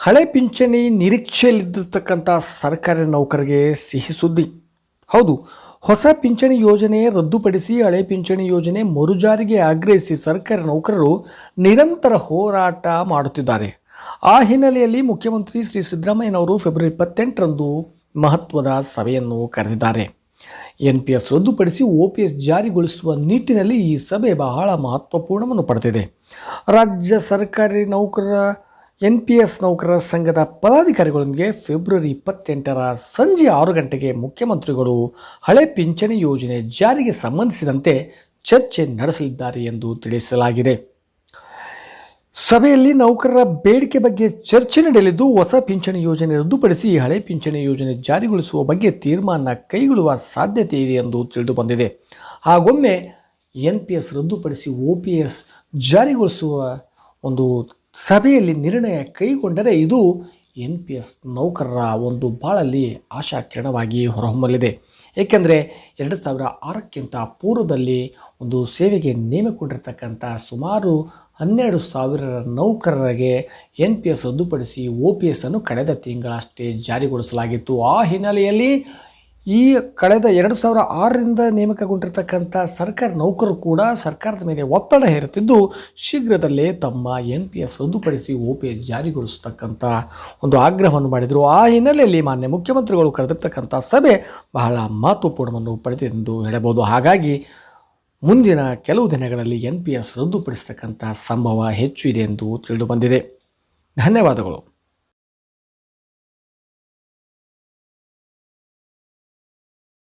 ಹಳೆ ಪಿಂಚಣಿ ನಿರೀಕ್ಷೆಯಲ್ಲಿದ್ದಿರ್ತಕ್ಕಂಥ ಸರ್ಕಾರಿ ನೌಕರರಿಗೆ ಸಿಹಿ ಸುದ್ದಿ. ಹೌದು, ಹೊಸ ಪಿಂಚಣಿ ಯೋಜನೆ ರದ್ದುಪಡಿಸಿ ಹಳೆ ಪಿಂಚಣಿ ಯೋಜನೆ ಮರುಜಾರಿಗೆ ಆಗ್ರಹಿಸಿ ಸರ್ಕಾರಿ ನೌಕರರು ನಿರಂತರ ಹೋರಾಟ ಮಾಡುತ್ತಿದ್ದಾರೆ. ಆ ಹಿನ್ನೆಲೆಯಲ್ಲಿ ಮುಖ್ಯಮಂತ್ರಿ ಶ್ರೀ ಸಿದ್ದರಾಮಯ್ಯನವರು ಫೆಬ್ರವರಿ 28ರಂದು ಮಹತ್ವದ ಸಭೆಯನ್ನು ಕರೆದಿದ್ದಾರೆ. NPS ರದ್ದುಪಡಿಸಿ OPS ಜಾರಿಗೊಳಿಸುವ ನಿಟ್ಟಿನಲ್ಲಿ ಈ ಸಭೆ ಬಹಳ ಮಹತ್ವಪೂರ್ಣವನ್ನು ಪಡೆದಿದೆ. ರಾಜ್ಯ ಸರ್ಕಾರಿ ನೌಕರರ NPS ನೌಕರರ ಸಂಘದ ಪದಾಧಿಕಾರಿಗಳೊಂದಿಗೆ ಫೆಬ್ರವರಿ 28ರ ಸಂಜೆ 6 ಗಂಟೆಗೆ ಮುಖ್ಯಮಂತ್ರಿಗಳು ಹಳೆ ಪಿಂಚಣಿ ಯೋಜನೆ ಜಾರಿಗೆ ಸಂಬಂಧಿಸಿದಂತೆ ಚರ್ಚೆ ನಡೆಸಲಿದ್ದಾರೆ ಎಂದು ತಿಳಿಸಲಾಗಿದೆ. ಸಭೆಯಲ್ಲಿ ನೌಕರರ ಬೇಡಿಕೆ ಬಗ್ಗೆ ಚರ್ಚೆ ನಡೆಯಲಿದ್ದು, ಹೊಸ ಪಿಂಚಣಿ ಯೋಜನೆ ರದ್ದುಪಡಿಸಿ ಹಳೆ ಪಿಂಚಣಿ ಯೋಜನೆ ಜಾರಿಗೊಳಿಸುವ ಬಗ್ಗೆ ತೀರ್ಮಾನ ಕೈಗೊಳ್ಳುವ ಸಾಧ್ಯತೆ ಇದೆ ಎಂದು ತಿಳಿದು ಬಂದಿದೆ. ಹಾಗೊಮ್ಮೆ NPS ರದ್ದುಪಡಿಸಿ OPS ಜಾರಿಗೊಳಿಸುವ ಒಂದು ಸಭೆಯಲ್ಲಿ ನಿರ್ಣಯ ಕೈಗೊಂಡರೆ ಇದು NPS ನೌಕರರ ಒಂದು ಬಾಳಲ್ಲಿ ಆಶಾಕಿರಣವಾಗಿ ಹೊರಹೊಮ್ಮಲಿದೆ. ಏಕೆಂದರೆ 2006ಕ್ಕಿಂತ ಪೂರ್ವದಲ್ಲಿ ಒಂದು ಸೇವೆಗೆ ನೇಮಕೊಂಡಿರ್ತಕ್ಕಂಥ ಸುಮಾರು 12,000 ನೌಕರರಿಗೆ NPS ರದ್ದುಪಡಿಸಿ OPS ಅನ್ನು ಕಳೆದ ತಿಂಗಳಷ್ಟೇ ಜಾರಿಗೊಳಿಸಲಾಗಿತ್ತು. ಆ ಹಿನ್ನೆಲೆಯಲ್ಲಿ ಈ ಕಳೆದ 2006ರಿಂದ ನೇಮಕಗೊಂಡಿರ್ತಕ್ಕಂಥ ಸರ್ಕಾರಿ ನೌಕರರು ಕೂಡ ಸರ್ಕಾರದ ಮೇಲೆ ಒತ್ತಡ ಹೇರುತ್ತಿದ್ದು, ಶೀಘ್ರದಲ್ಲೇ ತಮ್ಮ NPS ರದ್ದುಪಡಿಸಿ OPS ಜಾರಿಗೊಳಿಸತಕ್ಕಂಥ ಒಂದು ಆಗ್ರಹವನ್ನು ಮಾಡಿದರು. ಆ ಹಿನ್ನೆಲೆಯಲ್ಲಿ ಮಾನ್ಯ ಮುಖ್ಯಮಂತ್ರಿಗಳು ಕರೆದಿರ್ತಕ್ಕಂಥ ಸಭೆ ಬಹಳ ಮಹತ್ವಪೂರ್ಣವನ್ನು ಪಡೆದಿದೆ ಎಂದು ಹೇಳಬಹುದು. ಹಾಗಾಗಿ ಮುಂದಿನ ಕೆಲವು ದಿನಗಳಲ್ಲಿ NPS ರದ್ದುಪಡಿಸತಕ್ಕಂಥ ಸಂಭವ ಹೆಚ್ಚು ಇದೆ ಎಂದು ತಿಳಿದು ಬಂದಿದೆ. ಧನ್ಯವಾದಗಳು.